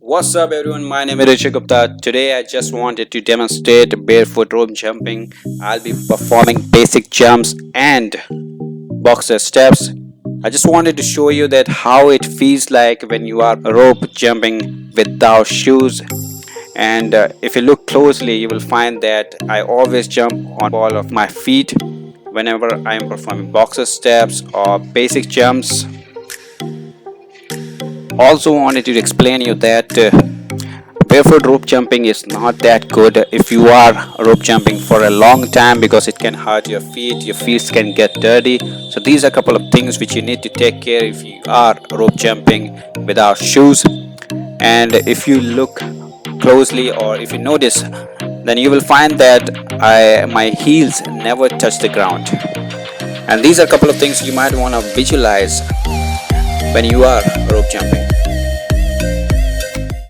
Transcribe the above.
What's up everyone, my name is Richard Gupta. Today I just wanted to demonstrate barefoot rope jumping. I'll be performing basic jumps and boxer steps. I just wanted to show you that how it feels like when you are rope jumping without shoes. And if you look closely, you will find that I always jump on the ball of my feet whenever I am performing boxer steps or basic jumps. Also wanted to explain you that barefoot rope jumping is not that good if you are rope jumping for a long time, because it can hurt your feet can get dirty. So these are a couple of things which you need to take care if you are rope jumping without shoes. And if you look closely or if you notice, then you will find that my heels never touch the ground. And these are a couple of things you might want to visualize when you are rope jumping.